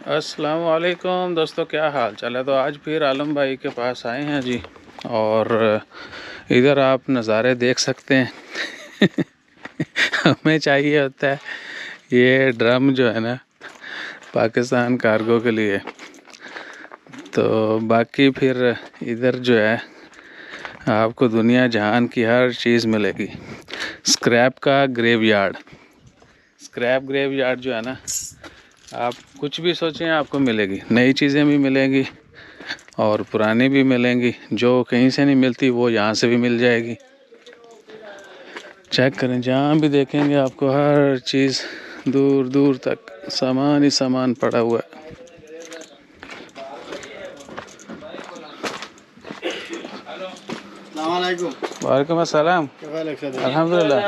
अस्सलाम वालेकुम दोस्तों, क्या हाल चाल है। तो आज फिर आलम भाई के पास आए हैं जी, और इधर आप नज़ारे देख सकते हैं। हमें चाहिए होता है ये ड्रम जो है ना पाकिस्तान कार्गो के लिए। तो बाकी फिर इधर जो है आपको दुनिया जहान की हर चीज़ मिलेगी। स्क्रैप ग्रेवयार्ड जो है ना, आप कुछ भी सोचें आपको मिलेगी। नई चीज़ें भी मिलेंगी और पुरानी भी मिलेंगी। जो कहीं से नहीं मिलती वो यहाँ से भी मिल जाएगी। चेक करें, जहाँ भी देखेंगे आपको हर चीज़ दूर दूर तक सामान ही सामान पड़ा हुआ है। वालेकुम अस्सलाम। अल्हम्दुलिल्लाह।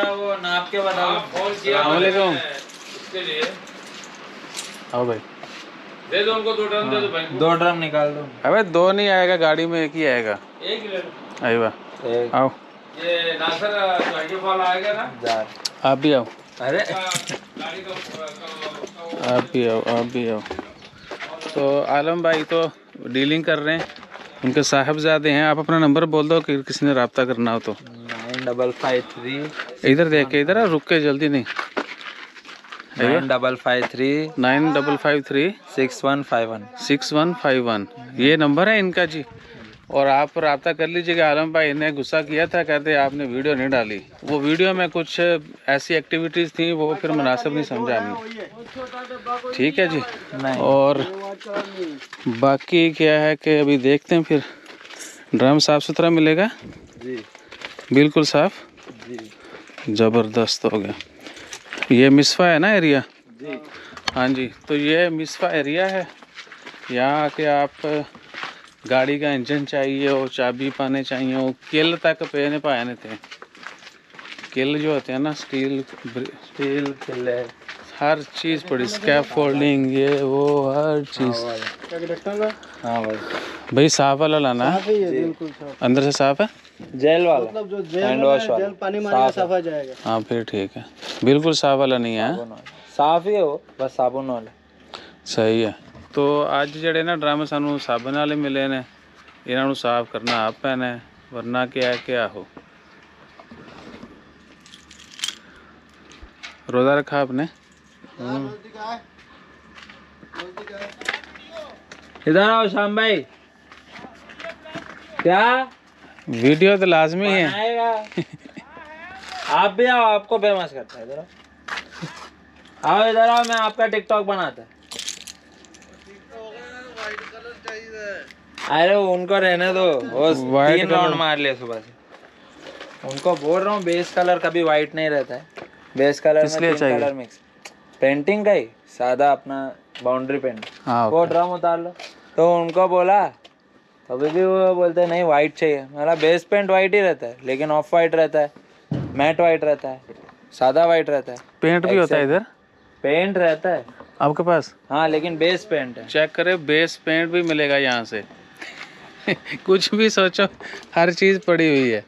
आओ भाई, दे दो उनको 2 ड्रम। दे दो भाई, 2 ड्रम निकाल दो। अबे 2 नहीं आएगा, गाड़ी में एक ही आएगा। एक ही ले लो। आइवा आओ, ये नासर गाड़ी वाला आएगा ना यार, आप भी आओ। अरे आप भी आओ। तो आलम भाई तो डीलिंग कर रहे हैं, उनके साहबजादे हैं। आप अपना नंबर बोल दो कि किसी ने रब्ता करना हो तो। 9553 इधर देख के, इधर रुक के, जल्दी नहीं। 9553 9553 6151। ये नंबर है इनका जी। और आप रब्ता कर लीजिएगा। आलम भाई ने गुस्सा किया था, कहते आपने वीडियो नहीं डाली। वो वीडियो में कुछ ऐसी एक्टिविटीज़ थी, वो फिर मुनासिब नहीं समझा हमने। ठीक है जी। नहीं। और बाकी क्या है कि अभी देखते हैं फिर। ड्रम साफ़ सुथरा मिलेगा जी, बिल्कुल साफ़ जी, ज़बरदस्त हो गया। ये मिसफा है ना एरिया जी। हाँ जी, तो ये मिसफा एरिया है। यहाँ आके आप गाड़ी का इंजन चाहिए हो, चाबी पाने चाहिए हो, किल तक पेने पाने थे। किल जो होते हैं ना, स्टील किले हर चीज़ पड़ी, स्कैप फोल्डिंग, ये वो हर चीज़। हाँ भाई, भाई साफ वाला लाना है, बिल्कुल साफ। अंदर से साफ है। जेल वाला, मतलब जो जेल हैंड वाला वॉश है, वाला जेल पानी मारेगा साफ आ जाएगा। हाँ फिर ठीक है, बिल्कुल साफ वाला नहीं है। साफ ही हो, बस साबुन वाला। सही है। तो ਅੱਜ ਜਿਹੜੇ ਨਾ ਡਰਮ ਸਾਨੂੰ ਸਾਬਣ ਵਾਲੇ ਮਿਲੇ ਨੇ, ਇਹਨਾਂ ਨੂੰ ਸਾਫ਼ ਕਰਨਾ ਆਪ ਪੈਣਾ ਹੈ, ਵਰਨਾ क्या हो। रोज़ा रखा आपने? इधर आओ शाम भाई। क्या वीडियो तो लाजमी है। आएगा? आप भी आओ, आपको फेमस करता है। इधर आओ, इधर आओ, मैं आपका टिकटॉक बनाता है। अरे उनको रहने दो, वो 3 राउंड मार ले सुबह से। उनको बोल रहा हूँ बेस कलर कभी वाइट नहीं रहता है। बेस कलर में 3 कलर मिक्स, पेंटिंग का ही सादा अपना बाउंड्री पेंट। हाँ, वो ड्रम उतार लो। तो उनको बोला, अभी भी वो बोलते नहीं वाइट चाहिए। मेरा बेस पेंट वाइट ही रहता है, लेकिन ऑफ वाइट रहता है, मैट वाइट रहता है, सादा वाइट रहता है। पेंट भी होता है इधर? पेंट रहता है आपके पास? हाँ, लेकिन बेस पेंट है। चेक करें, बेस पेंट भी मिलेगा यहाँ से। कुछ भी सोचो, हर चीज़ पड़ी हुई है,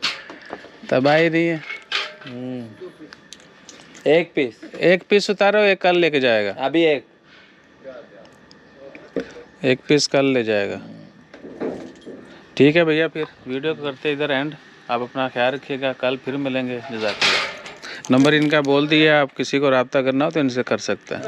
तबाही नहीं है। एक पीस उतारो, एक कल लेके जाएगा। अभी एक पीस कल ले जाएगा। ठीक है भैया, फिर वीडियो को करते इधर एंड। आप अपना ख्याल रखिएगा, कल फिर मिलेंगे। जज़ाकल्लाह। नंबर इनका बोल दिया, आप किसी को रब्ता करना हो तो इनसे कर सकते हैं।